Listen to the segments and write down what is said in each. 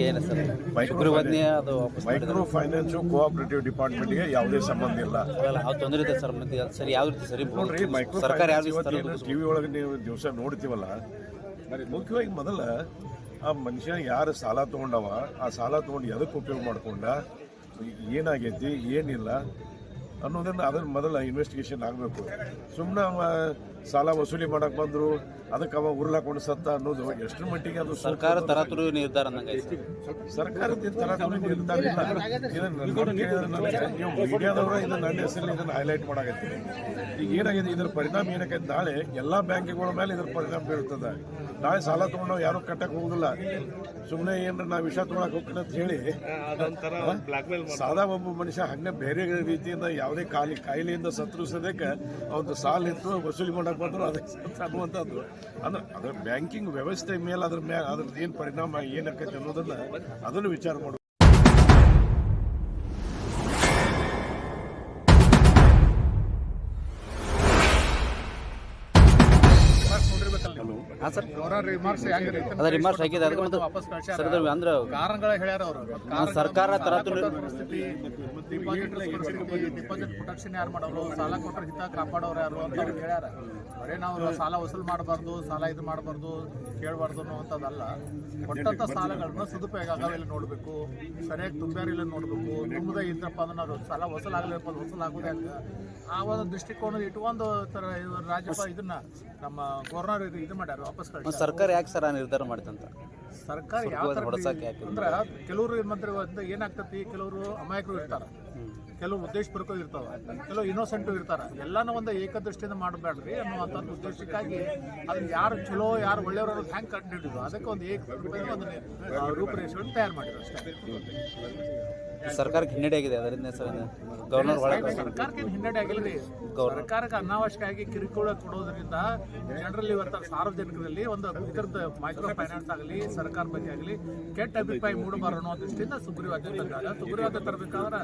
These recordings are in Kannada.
ಏನು ಸರ್ ಮೈಕ್ರೋ ಫೈನಾನ್ಸು ಕೋಆಪರೇಟಿವ್ ಡಿಪಾರ್ಟ್ಮೆಂಟ್ಗೆ ಯಾವುದೇ ಸಂಬಂಧ ಇಲ್ಲ. ಯಾವ ತೊಂದರೆ ಇದೆ ಸರ್ ಮತ್ತೆ ಸರಿ ಯಾವ ರೀತಿ ಸರಿ ನೋಡ್ರಿ, ಮೈಕ್ರೋ ಸರ್ಕಾರ ಫೈನಾನ್ಸ್ ಟಿವಿ ಒಳಗೆ ನೀವು ದಿವಸ ನೋಡ್ತೀವಲ್ಲ, ಮುಖ್ಯವಾಗಿ ಮೊದಲ ಆ ಮನುಷ್ಯ ಯಾರು ಸಾಲ ತೊಗೊಂಡವ, ಆ ಸಾಲ ತೊಗೊಂಡು ಎದಕ್ಕೆ ಉಪಯೋಗ ಮಾಡ್ಕೊಂಡ, ಏನಾಗೈತಿ ಏನಿಲ್ಲ ಅನ್ನೋದನ್ನು ಅದ್ರ ಮೊದಲ ಇನ್ವೆಸ್ಟಿಗೇಷನ್ ಆಗಬೇಕು. ಸುಮ್ಮನೆ ಸಾಲ ವಸೂಲಿ ಮಾಡಕ್ಕೆ ಬಂದರು ಅದಕ್ಕೆ ಅವ ಉರ್ಲಾಕೊಂಡು ಸತ್ತ ಅನ್ನೋದು ಎಷ್ಟರ ಮಟ್ಟಿಗೆ ಅದು ಸರ್ಕಾರ ತರಾತುರಿ ನಿರ್ಧಾರ ಸರ್ಕಾರದ ತರಾತುರಿ ನಿರ್ಧಾರ ಇಲ್ಲ. ನೀವು ಮೀಡಿಯಾದವರು ಇದನ್ನು ನನ್ನ ಹೆಸರಲ್ಲಿ ಇದನ್ನು ಹೈಲೈಟ್ ಮಾಡಾಕತ್ತೀರಿ. ಈಗ ಏನಾಗಿದೆ, ಇದರ ಪರಿಣಾಮ ಏನಕ್ಕೈತೆ, ನಾಳೆ ಎಲ್ಲ ಬ್ಯಾಂಕ್ಗಳ ಮೇಲೆ ಇದ್ರ ಪರಿಣಾಮ ಬೀಳ್ತದೆ. ನಾಳೆ ಸಾಲ ತೊಗೊಂಡು ಯಾರು ಕಟ್ಟಕ್ಕೆ ಹೋಗೋದಿಲ್ಲ. ಸುಮ್ಮನೆ ಏನಾರ ನಾವು ವಿಷ ತೊಗೊಳಕ್ಕೆ ಹೋಗ್ತೀನಿ ಅಂತ ಹೇಳಿ ಸಾದಾ ಒಬ್ಬ ಮನುಷ್ಯ ಹಂಗೆ ಬೇರೆ ರೀತಿಯಿಂದ ಯಾವುದೇ ಕಾಯಿಲೆಯಿಂದ ಸತ್ರಿಸೋದಕ್ಕೆ ಒಂದು ಸಾಲ ಇತ್ತು ವಸೂಲಿ ಮಾಡಕ್ಕೆ ಬಂದ್ರು ಅದಕ್ಕೆ ಸತ್ರ ಅನ್ನುವಂಥದ್ದು. ಅಂದ್ರೆ ಅದ್ರ ಬ್ಯಾಂಕಿಂಗ್ ವ್ಯವಸ್ಥೆ ಮೇಲೆ ಅದ್ರದ್ದು ಏನು ಪರಿಣಾಮ ಏನಾಕೈತೆ ಅನ್ನೋದನ್ನ ಅದನ್ನು ವಿಚಾರ ಮಾಡೋದು. ಹಾಂ ಸರ್, ರಿಮಾರ್ಕ್ಸ್ ಆಗಿದೆ. ಅಂದ್ರೆ ಸರ್ಕಾರ ತರಾತುರಿ ಡಿಪಾಸಿಟ್ ಪ್ರೊಟೆಕ್ಷನ್ ಯಾರು ಮಾಡೋರು, ಸಾಲ ಕೊಟ್ಟರೆ ಹಿತ ಕಾಪಾಡೋರು ಯಾರು ಅಂತ ಹೇಳ್ಯಾರ. ಬರೀ ನಾವು ಸಾಲ ವಸೂಲು ಮಾಡಬಾರ್ದು, ಸಾಲ ಇದು ಮಾಡಬಾರ್ದು, ಕೇಳಬಾರ್ದು ಅನ್ನೋಂಥದ್ದಲ್ಲ. ಕೊಟ್ಟಂಥ ಸಾಲಗಳನ್ನ ಸದುಪಯೋಗ ಆಗವೆಲ್ಲ ನೋಡಬೇಕು, ಸರಿಯಾಗಿ ತುಂಬ್ಯಾರಿಲ್ಲ ನೋಡಬೇಕು. ತುಂಬದೇ ಇದ್ದಪ್ಪ ಅದನ್ನ ಸಾಲ ವಸೂಲಾಗಲಿಪ್ಪ ವಸೂಲಾಗೋದೇ ಅಂತ ಆ ಒಂದು ದೃಷ್ಟಿಕೋನ ಇಟ್ಕೊಂಡು ರಾಜ್ಯಪಾಲ ಇದನ್ನ ನಮ್ಮ ಗವರ್ನರ್ ಇದು ಮಾಡ್ಯಾರ, ವಾಪಸ್ ಕಳಿಸಿ. ಸರ್ಕಾರ ಯಾಕೆ ಸರ್ ನಿರ್ಧಾರ ಮಾಡ್ತಂತ? ಸರ್ಕಾರ ಯಾವ ಅಂದ್ರೆ ಕೆಲವರು ಮಂತ್ರಿ ಏನಾಗ್ತತಿ, ಕೆಲವರು ಅಮಾಯಕರು ಇರ್ತಾರ, ಕೆಲವು ಉದ್ದೇಶಪೂರ್ವಕ ಇರ್ತಾವ, ಕೆಲವು ಇನ್ನೋಸೆಂಟು ಇರ್ತಾರ. ಎಲ್ಲಾನು ಒಂದು ಏಕದೃಷ್ಟಿಯಿಂದ ಮಾಡಬೇಡ್ರಿ ಅನ್ನುವಂಥದ್ದು ಉದ್ದೇಶಕ್ಕಾಗಿ ಅದನ್ನ ಯಾರು ಚಲೋ ಯಾರು ಒಳ್ಳೆಯವರು ಅನ್ನೋದು ಹ್ಯಾಂಗ್ ಕಂಡುಹಿಡಿದು ಅದಕ್ಕೆ ಒಂದು ರೂಪರೇಷೆಯನ್ನು ತಯಾರು ಮಾಡಿದ್ರು ಅಷ್ಟೇ. ಸರ್ಕಾರಕ್ಕೆ ಹಿನ್ನಡೆ ಆಗಿದೆ ಅದರಿಂದ ಸರ್ ಗವರ್ನರ್ ಸರ್ಕಾರಕ್ಕೆ ಹಿನ್ನಡೆ ಆಗಿಲ್ರಿ. ಸರ್ಕಾರಕ್ಕೆ ಅನಾವಶ್ಯಕವಾಗಿ ಕಿರುಕುಳ ಕೊಡೋದ್ರಿಂದ ಜನರಲ್ಲಿ ಇವತ್ತ ಸಾರ್ವಜನಿಕರಲ್ಲಿ ಒಂದು ಇದರದ ಮೈಕ್ರೋ ಫೈನಾನ್ಸ್ ಆಗಲಿ ಸರ್ಕಾರ ಬಗ್ಗೆ ಆಗಲಿ ಕೆಟ್ಟ ಅಭಿಪ್ರಾಯ ಮೂಡಬಾರದು ಅನ್ನೋ ದೃಷ್ಟಿಯಿಂದ ಸುಗ್ರೀವಾಜ್ಞೆ ತಂದಾಗ, ಸುಗ್ರೀವಾಜ್ಞೆ ತರಬೇಕಾದ್ರೆ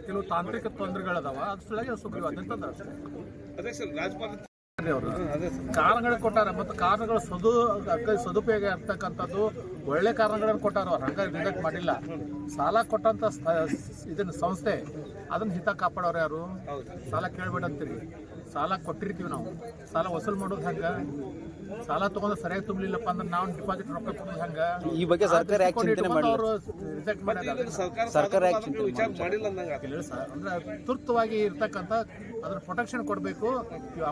ಕೆಲವು ತಾಂತ್ರಿಕ ತೊಂದರೆಗಳದಾವ, ಅದ್ರ ಸಲುವಾಗಿ ಸುಗ್ರೀವಾಜ್ಞೆ ತಂದ್ರೆ ಅಷ್ಟೇ. ಕಾರಣಗಳು ಕೊಟ್ಟಾರ ಮತ್ತು ಕಾರಣಗಳು ಸದುಪಯೋಗ ಇರ್ತಕ್ಕಂಥದ್ದು ಒಳ್ಳೆ ಕಾರಣಗಳನ್ನು ಕೊಟ್ಟಾರ. ಅವ್ರು ಹಂಗ ರಿಜೆಕ್ಟ್ ಮಾಡಿಲ್ಲ. ಸಾಲ ಕೊಟ್ಟಂತ ಇದನ್ನ ಸಂಸ್ಥೆ ಅದನ್ನ ಹಿತ ಕಾಪಾಡೋರು ಯಾರು? ಸಾಲ ಕೇಳ್ಬೇಡಂತೀರಿ, ಸಾಲ ಕೊಟ್ಟಿರ್ತೀವಿ ನಾವು, ಸಾಲ ವಸೂಲ್ ಮಾಡೋದು ಹಂಗ, ಸಾಲ ತಗೊಂಡು ಸರಿಯಾಗಿ ತುಂಬಲಿಲ್ಲಪ್ಪ ಅಂದ್ರೆ ನಾವು ಡಿಪಾಸಿಟ್ ರೊಕ್ಕ ಕೊಡೋದು ಹಂಗ. ಈ ಬಗ್ಗೆ ಸರ್ಕಾರ ಅವರು ರಿಜೆಕ್ಟ್ ಮಾಡಿಲ್ಲ. ಸರ್ಕಾರ ಅಂದ್ರೆ ತುರ್ತವಾಗಿ ಇರ್ತಕ್ಕಂಥ ಅದ್ರ ಪ್ರೊಟೆಕ್ಷನ್ ಕೊಡಬೇಕು,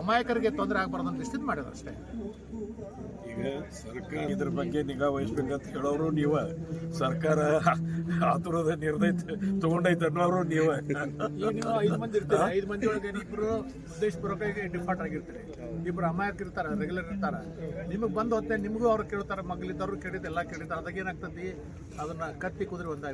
ಅಮಾಯಕರಿಗೆ ತೊಂದರೆ ಆಗಬಾರ್ದು ಅಂತ ದೃಷ್ಟಿಯಿಂದ ಮಾಡಿದ್ರು ಅಷ್ಟೇ. ಈಗ ಸರ್ಕಾರ ಇದ್ರ ಬಗ್ಗೆ ನಿಗಾ ವಹಿಸ್ಬೇಕಂತ ಹೇಳೋರು ನೀವ, ಸರ್ಕಾರ ಆತುರದ ನಿರ್ಣಯ ತಗೊಂಡೈತೆ ಅನ್ನೋರು ನೀವ. 5 ಮಂದಿ ಇರ್ತಾರೆ, 5 ಮಂದಿ ಒಳಗೆ ಇಬ್ರು ಉದ್ದೇಶಪೂರ್ವಕ ಡಿಫಾಲ್ಟ್ ಆಗಿರ್ತಾರೆ, ಇಬ್ರು ಅಮಾಯಕ ಇರ್ತಾರ, ರೆಗ್ಯುಲರ್ ಇರ್ತಾರ. ನಿಮಗೆ ಬಂದು ಹೊತ್ತೆ ನಿಮಗೂ ಅವ್ರು ಕೇಳ್ತಾರೆ, ಮಗಳಿದ್ದವ್ರು ಕೇಳಿದ್ದೆಲ್ಲ ಕೇಳಿದ್ದಾರೆ. ಅದಾಗ ಏನಾಗ್ತತಿ, ಅದನ್ನ ಕತ್ತಿ ಕುದುರೆ ಒಂದಾಗಿ